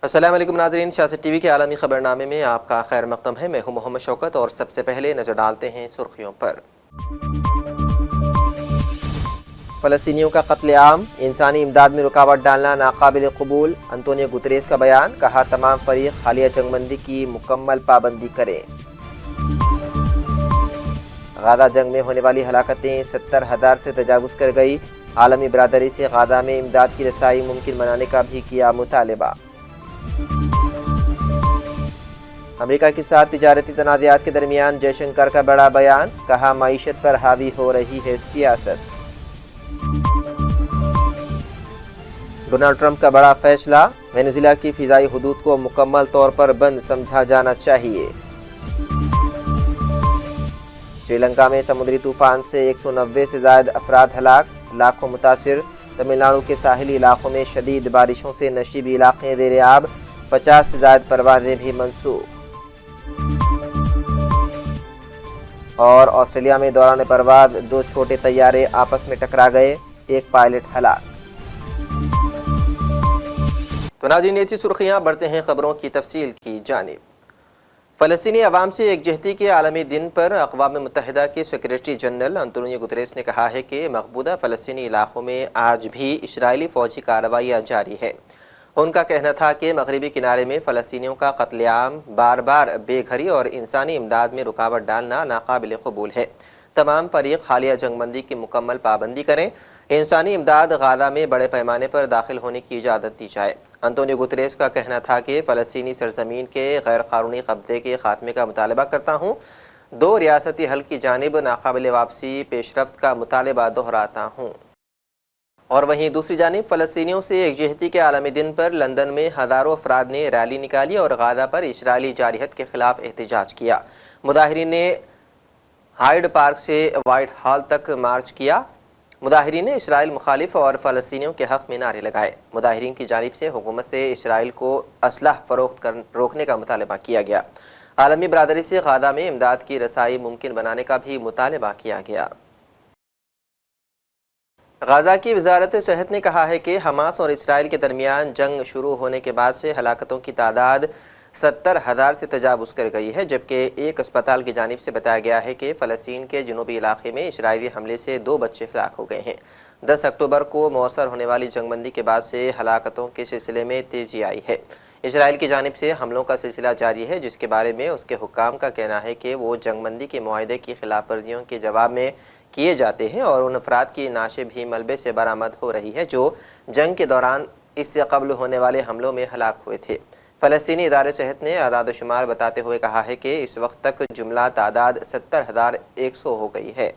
السلام علیکم ناظرین، سیاست ٹی وی کے عالمی خبرنامے میں آپ کا خیر مقدم ہے۔ میں ہوں محمد شوکت اور سب سے پہلے نظر ڈالتے ہیں سرخیوں پر۔ فلسطینیوں کا قتل عام، انسانی امداد میں رکاوٹ ڈالنا ناقابل قبول، انطونیو گتریس کا بیان، کہا تمام فریق حالیہ جنگ بندی کی مکمل پابندی کریں۔ غزہ جنگ میں ہونے والی ہلاکتیں 70,000 سے تجاوز کر گئی، عالمی برادری سے غزہ میں امداد کی رسائی ممکن بنانے کا بھی کیا مطالبہ۔ امریکہ کے ساتھ تجارتی تنازعات کے درمیان جے شنکر کا بڑا بیان، کہا معیشت پر حاوی ہو رہی ہے سیاست۔ ڈونلڈ ٹرمپ کا بڑا فیصلہ، وینزویلا کی فضائی حدود کو مکمل طور پر بند سمجھا جانا چاہیے۔ سری لنکا میں سمندری طوفان سے 190 سے زائد افراد ہلاک، لاکھوں متاثر، تمل ناڈو کے ساحلی علاقوں میں شدید بارشوں سے نشیبی علاقے زیر آب، 50 سے زائد پروازیں بھی منسوخ۔ اور آسٹریلیا میں دوران پرواز 2 چھوٹے طیارے آپس میں ٹکرا گئے، ایک پائلٹ ہلاک۔ تو ناظرین، یہ تھی سرخیاں، بڑھتے ہیں خبروں کی تفصیل کی جانب۔ فلسطینی عوام سے یکجہتی کے عالمی دن پر اقوام متحدہ کے سیکریٹری جنرل انطونیو گتریس نے کہا ہے کہ مقبوضہ فلسطینی علاقوں میں آج بھی اسرائیلی فوجی کارروائیاں جاری ہیں۔ ان کا کہنا تھا کہ مغربی کنارے میں فلسطینیوں کا قتل عام، بار بار بے گھری اور انسانی امداد میں رکاوٹ ڈالنا ناقابل قبول ہے۔ تمام فریق حالیہ جنگ بندی کی مکمل پابندی کریں، انسانی امداد غزہ میں بڑے پیمانے پر داخل ہونے کی اجازت دی جائے۔ انطونیو گتریس کا کہنا تھا کہ فلسطینی سرزمین کے غیر قانونی قبضے کے خاتمے کا مطالبہ کرتا ہوں، 2 ریاستی حل کی جانب ناقابل واپسی پیش رفت کا مطالبہ دہراتا ہوں۔ اور وہیں دوسری جانب فلسطینیوں سے یکجہتی کے عالمی دن پر لندن میں ہزاروں افراد نے ریلی نکالی اور غزہ پر اسرائیلی جارحیت کے خلاف احتجاج کیا۔ مظاہرین نے ہائیڈ پارک سے وائٹ ہال تک مارچ کیا۔ مظاہرین نے اسرائیل مخالف اور فلسطینیوں کے حق میں نعرے لگائے۔ مظاہرین کی جانب سے حکومت سے اسرائیل کو اسلحہ فروخت روکنے کا مطالبہ کیا گیا۔ عالمی برادری سے غزہ میں امداد کی رسائی ممکن بنانے کا بھی مطالبہ کیا گیا۔ غزہ کی وزارت صحت نے کہا ہے کہ حماس اور اسرائیل کے درمیان جنگ شروع ہونے کے بعد سے ہلاکتوں کی تعداد 70,000 سے تجاوز کر گئی ہے، جبکہ ایک اسپتال کی جانب سے بتایا گیا ہے کہ فلسطین کے جنوبی علاقے میں اسرائیلی حملے سے 2 بچے ہلاک ہو گئے ہیں۔ 10 اکتوبر کو مؤثر ہونے والی جنگ بندی کے بعد سے ہلاکتوں کے سلسلے میں تیزی آئی ہے۔ اسرائیل کی جانب سے حملوں کا سلسلہ جاری ہے، جس کے بارے میں اس کے حکام کا کہنا ہے کہ وہ جنگ بندی کے معاہدے کی خلاف ورزیوں کے جواب میں کیے جاتے ہیں اور ان افراد کی نعشیں بھی ملبے سے برآمد ہو رہی ہے جو جنگ کے دوران اس سے قبل ہونے والے حملوں میں ہلاک ہوئے تھے۔ فلسطینی ادارے صحت نے اعداد و شمار بتاتے ہوئے کہا ہے کہ اس وقت تک جملہ تعداد 70,100 ہو گئی ہے۔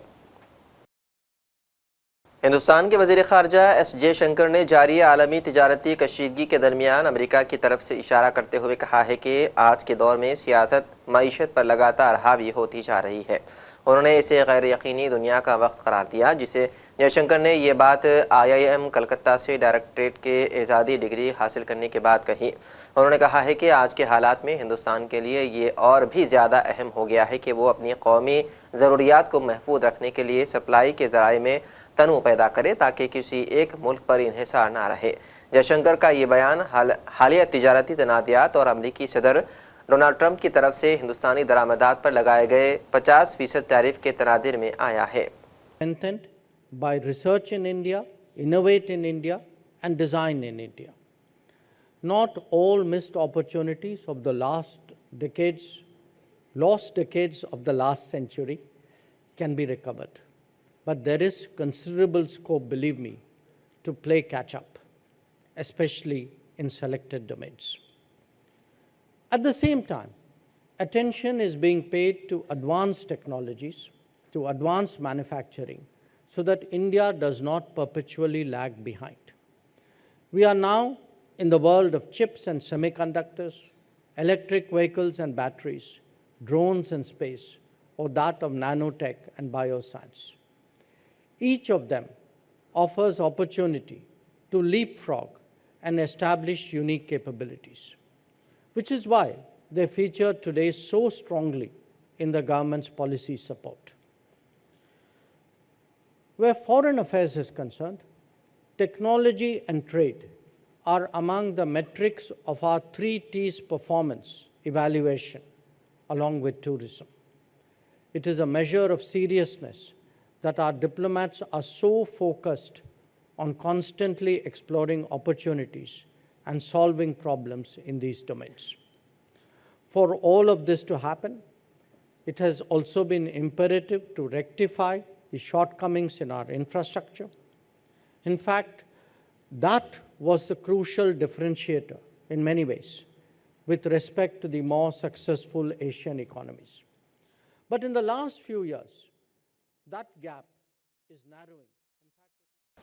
ہندوستان کے وزیر خارجہ ایس جے شنکر نے جاری عالمی تجارتی کشیدگی کے درمیان امریکہ کی طرف سے اشارہ کرتے ہوئے کہا ہے کہ آج کے دور میں سیاست معیشت پر لگاتار حاوی ہوتی جا رہی ہے۔ انہوں نے اسے غیر یقینی دنیا کا وقت قرار دیا، جسے جے شنکر نے یہ بات IIM کلکتہ سے ڈائریکٹریٹ کے اعزازی ڈگری حاصل کرنے کے بعد کہی۔ انہوں نے کہا ہے کہ آج کے حالات میں ہندوستان کے لیے یہ اور بھی زیادہ اہم ہو گیا ہے کہ وہ اپنی قومی ضروریات کو محفوظ رکھنے کے لیے سپلائی کے ذرائع میں تنوع پیدا کرے تاکہ کسی ایک ملک پر انحصار نہ رہے۔ جے شنکر کا یہ بیان حالیہ تجارتی تنازعات اور امریکی صدر ڈونلڈ ٹرمپ کی طرف سے ہندوستانی درآمدات پر لگائے گئے 50% ٹیرف کے تناظر میں آیا ہے۔ By research in India, innovate in India, and design in India. Not all missed opportunities of the lost decades of the last century can be recovered. But there is considerable scope, believe me, to play catch up, especially in selected domains. At the same time, attention is being paid to advanced technologies, to advanced manufacturing, so that India does not perpetually lag behind. We are now in the world of chips and semiconductors, electric vehicles and batteries, drones and space, or that of nanotech and bioscience. Each of them offers opportunity to leapfrog and establish unique capabilities, which is why they feature today so strongly in the government's policy support. Where foreign affairs is concerned, technology and trade are among the metrics of our 3 T's performance evaluation, along with tourism. It is a measure of seriousness that our diplomats are so focused on constantly exploring opportunities and solving problems in these domains. For all of this to happen, it has also been imperative to rectify the shortcomings in our infrastructure. In fact, that was the crucial differentiator in many ways with respect to the more successful Asian economies. But in the last few years, that gap is narrowing.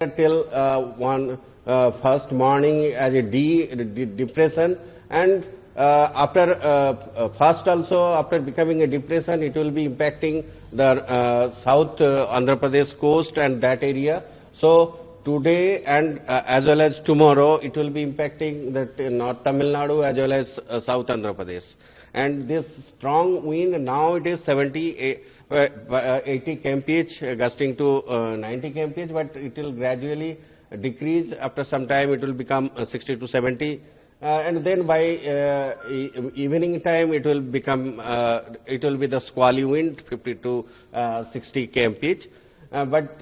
Till first morning as a depression, and after first also after becoming a depression, it will be impacting the South Andhra Pradesh coast and that area. So today and as well as tomorrow, it will be impacting the North Tamil Nadu as well as South Andhra Pradesh. And this strong wind, now it is 80 kmph, gusting to 90 kmph, but it will gradually decrease. After some time, it will become 60 to 70. And then by evening time, it will become, it will be the squally wind, 50 to 60 kmph. But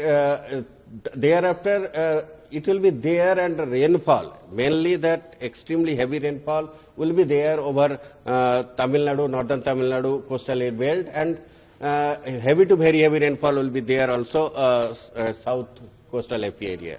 thereafter, it will be there, and rainfall, mainly that extremely heavy rainfall will be there over Tamil Nadu, northern Tamil Nadu coastal air belt, and heavy to very heavy rainfall will be there also south coastal AP area.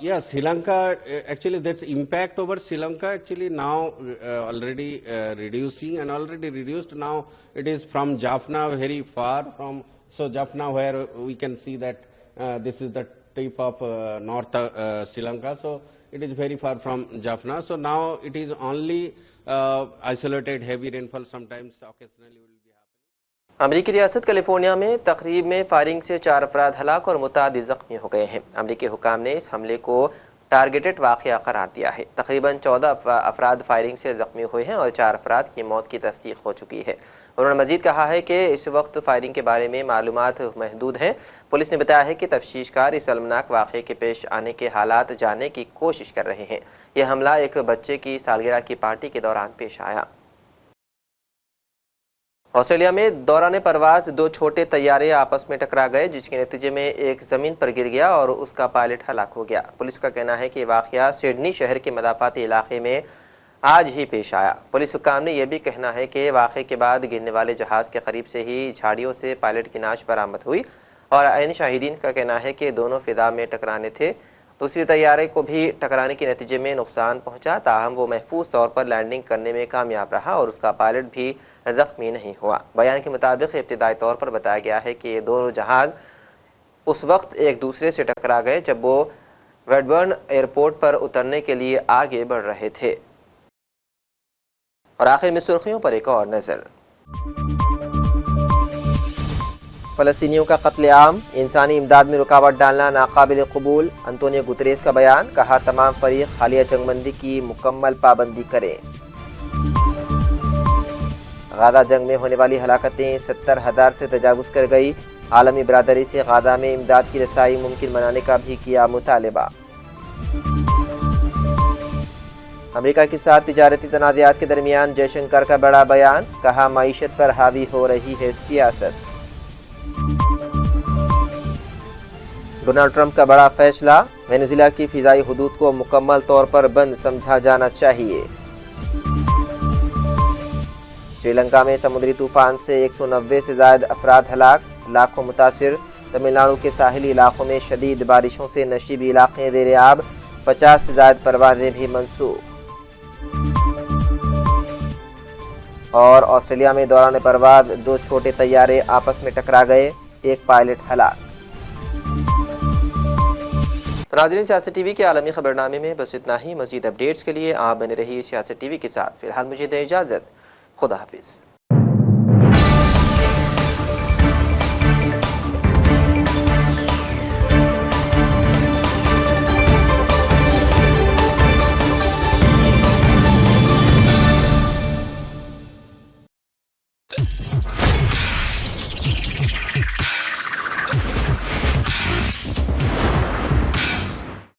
Yeah, Sri Lanka, actually that's impact over Sri Lanka actually now already reducing and already reduced. Now it is from Jaffna very far from, so Jaffna where we can see that this is the tip of North Sri Lanka, so it is very far from Jaffna. So now it is only isolated heavy rainfall, sometimes occasionally will be happening. امریکی ریاست California میں تقریب میں firing سے 4 افراد ہلاک اور متعدد زخمی ہو گئے ہیں۔ امریکی حکام نے اس حملے کو ٹارگیٹڈ واقعہ قرار دیا ہے۔ تقریباً 14 افراد فائرنگ سے زخمی ہوئے ہیں اور 4 افراد کی موت کی تصدیق ہو چکی ہے۔ انہوں نے مزید کہا ہے کہ اس وقت فائرنگ کے بارے میں معلومات محدود ہیں۔ پولیس نے بتایا ہے کہ تفتیش کار اس المناک واقعے کے پیش آنے کے حالات جاننے کی کوشش کر رہے ہیں۔ یہ حملہ ایک بچے کی سالگرہ کی پارٹی کے دوران پیش آیا۔ آسٹریلیا میں دوران پرواز 2 چھوٹے طیارے آپس میں ٹکرا گئے، جس کے نتیجے میں ایک زمین پر گر گیا اور اس کا پائلٹ ہلاک ہو گیا۔ پولیس کا کہنا ہے کہ یہ واقعہ سڈنی شہر کے مضافاتی علاقے میں آج ہی پیش آیا۔ پولیس حکام نے یہ بھی کہنا ہے کہ واقعے کے بعد گرنے والے جہاز کے قریب سے ہی جھاڑیوں سے پائلٹ کی نعش برآمد ہوئی اور عین شاہدین کا کہنا ہے کہ دونوں فضا میں ٹکرانے تھے۔ دوسری طیارے کو بھی ٹکرانے کے نتیجے میں نقصان پہنچا، تاہم وہ محفوظ طور پر لینڈنگ کرنے میں کامیاب رہا اور اس کا پائلٹ بھی زخمی نہیں ہوا۔ بیان کے مطابق ابتدائی طور پر بتایا گیا ہے کہ یہ دونوں جہاز اس وقت ایک دوسرے سے ٹکرا گئے جب وہ ویڈبرن ایئرپورٹ پر اترنے کے لیے آگے بڑھ رہے تھے۔ اور آخر میں سرخیوں پر ایک اور نظر۔ فلسطینیوں کا قتل عام، انسانی امداد میں رکاوٹ ڈالنا ناقابل قبول، انطونیو گوتریس کا بیان، کہا تمام فریق حالیہ جنگ بندی کی مکمل پابندی کریں۔ غزہ جنگ میں ہونے والی ہلاکتیں 70,000 سے تجاوز کر گئی، عالمی برادری سے غزہ میں امداد کی رسائی ممکن بنانے کا بھی کیا مطالبہ۔ امریکہ کے ساتھ تجارتی تنازعات کے درمیان جے شنکر کا بڑا بیان، کہا معیشت پر حاوی ہو رہی ہے سیاست۔ ڈونلڈ ٹرمپ کا بڑا فیصلہ، وینزویلا کی فضائی حدود کو مکمل طور پر بند سمجھا جانا چاہیے۔ سری لنکا میں سمندری طوفان سے 190 سے زائد افراد ہلاک، لاکھوں متاثر۔ تمل ناڈو کے ساحلی علاقوں میں شدید بارشوں سے نشیبی علاقے زیر آب، 50 سے زائد پروازیں بھی منسوخ۔ اور آسٹریلیا میں دوران پرواز 2 چھوٹے طیارے آپس میں ٹکرا گئے، ایک پائلٹ ہلاک۔ ناظرین، سیاست ٹی وی کے عالمی خبرنامے میں بس اتنا ہی۔ مزید اپڈیٹس کے لیے آپ بنے رہیے سیاست ٹی وی کے ساتھ۔ فی الحال مجھے دیں اجازت، خدا حافظ۔